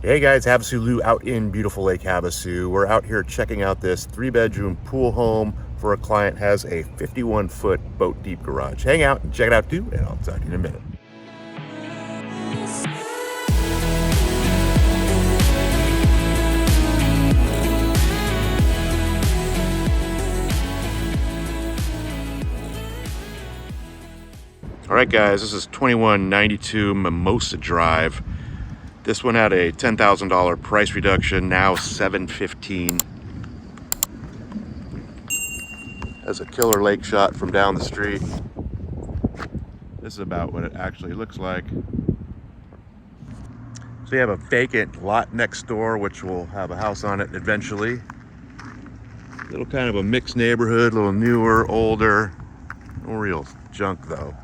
Hey guys, HavasuLew out in beautiful Lake Havasu. We're out here checking out this 3-bedroom pool home for a client. Has a 51-foot boat deep garage. Hang out and check it out too, and I'll talk to you in a minute. All right guys, this is 2192 Mimosa Drive. This one had a $10,000 price reduction, now $715,000. Has a killer lake shot from down the street. This is about what it actually looks like. So you have a vacant lot next door, which will have a house on it eventually. Little kind of a mixed neighborhood, a little newer, older. No real junk though.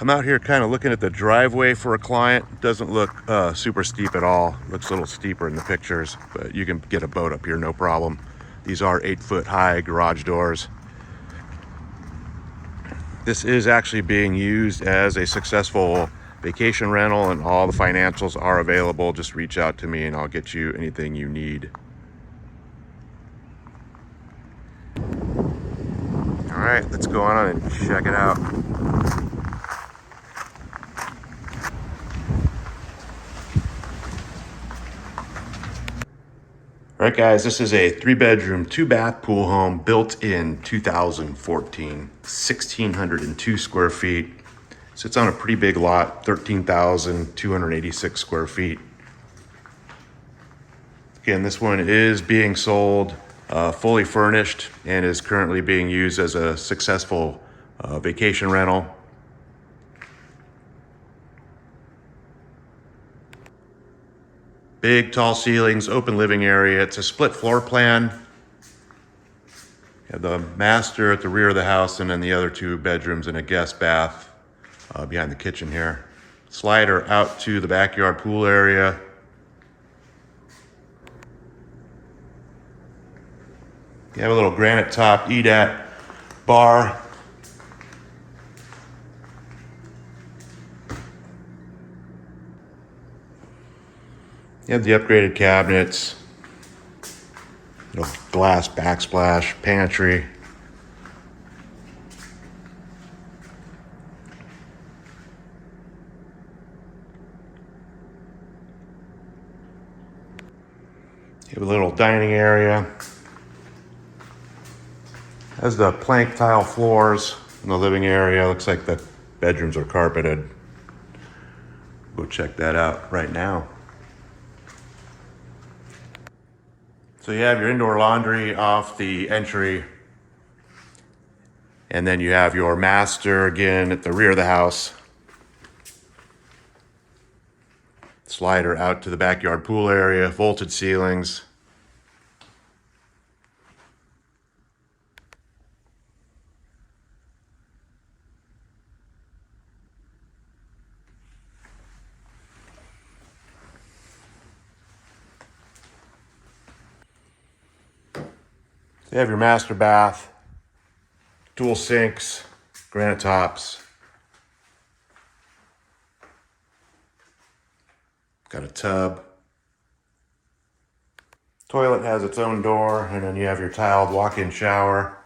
I'm out here kind of looking at the driveway for a client. Doesn't look super steep at all. Looks a little steeper in the pictures, but you can get a boat up here, no problem. These are 8-foot high garage doors. This is actually being used as a successful vacation rental, and all the financials are available. Just reach out to me and I'll get you anything you need. All right, let's go on and check it out. All right guys, this is a 3-bedroom, 2-bath pool home built in 2014, 1,602 square feet. Sits on a pretty big lot, 13,286 square feet. Again, this one is being sold fully furnished and is currently being used as a successful vacation rental. Big, tall ceilings, open living area. It's a split floor plan. You have the master at the rear of the house, and then the other 2 bedrooms and a guest bath behind the kitchen here. Slider out to the backyard pool area. You have a little granite top eat-at bar. You have the upgraded cabinets, glass backsplash, pantry. You have a little dining area. Has the plank tile floors in the living area. Looks like the bedrooms are carpeted. Go check that out right now. So you have your indoor laundry off the entry, and then you have your master again at the rear of the house. Slider out to the backyard pool area, vaulted ceilings. You have your master bath, dual sinks, granite tops. Got a tub. Toilet has its own door, and then you have your tiled walk-in shower.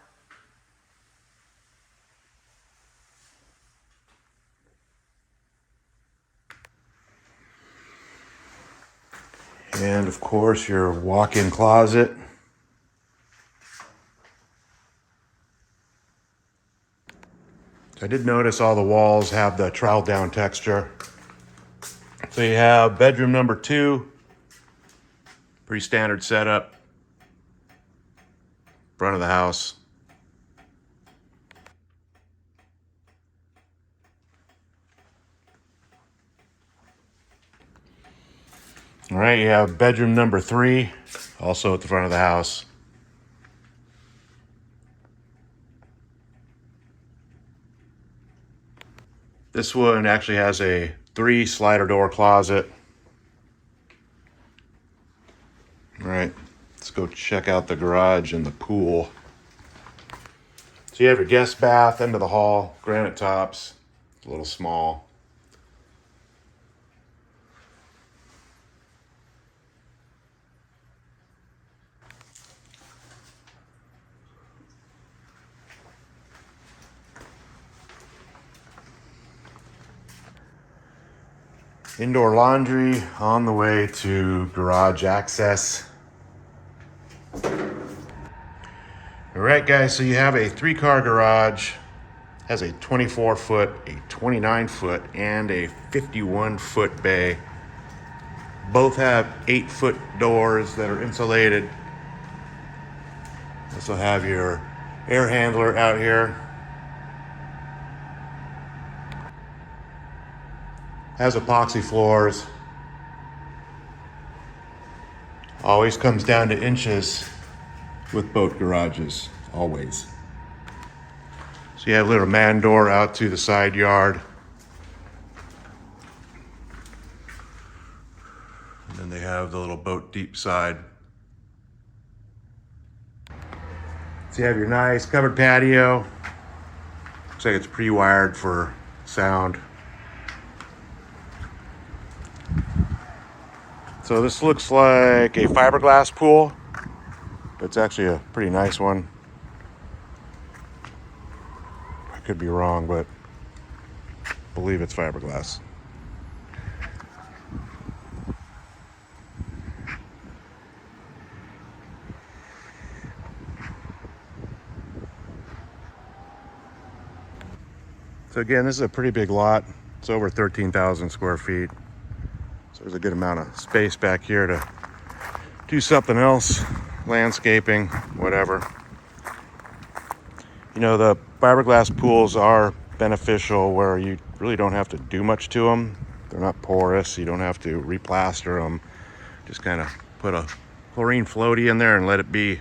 And of course, your walk-in closet. I did notice all the walls have the trowel down texture. So you have bedroom number 2, pretty standard setup. Front of the house. All right, you have bedroom number 3, also at the front of the house. This one actually has a 3 slider door closet. All right, let's go check out the garage and the pool. So you have your guest bath, end of the hall, granite tops, a little small. Indoor laundry on the way to garage access. All right, guys, so you have a 3-car garage, has a 24-foot, a 29-foot, and a 51-foot bay. Both have 8-foot doors that are insulated. This will have your air handler out here. Has epoxy floors. Always comes down to inches with boat garages, always. So you have a little man door out to the side yard. And then they have the little boat deep side. So you have your nice covered patio. Looks like it's pre-wired for sound. So this looks like a fiberglass pool, but it's actually a pretty nice one. I could be wrong, but I believe it's fiberglass. So again, this is a pretty big lot. It's over 13,000 square feet. So there's a good amount of space back here to do something else, landscaping, whatever. You know, the fiberglass pools are beneficial where you really don't have to do much to them. They're not porous. You don't have to replaster them. Just kind of put a chlorine floaty in there and let it be.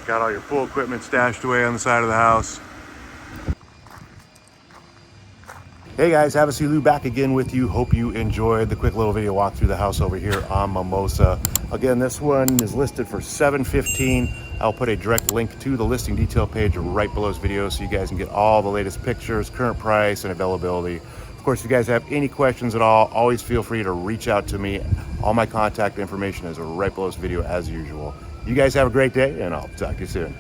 Got all your pool equipment stashed away on the side of the house. Hey guys, HavasuLew back again with you. Hope you enjoyed the quick little video walk through the house over here on Mimosa. Again, this one is listed for $715. I'll put a direct link to the listing detail page right below this video so you guys can get all the latest pictures, current price, and availability. Of course, if you guys have any questions at all, always feel free to reach out to me. All my contact information is right below this video as usual. You guys have a great day, and I'll talk to you soon.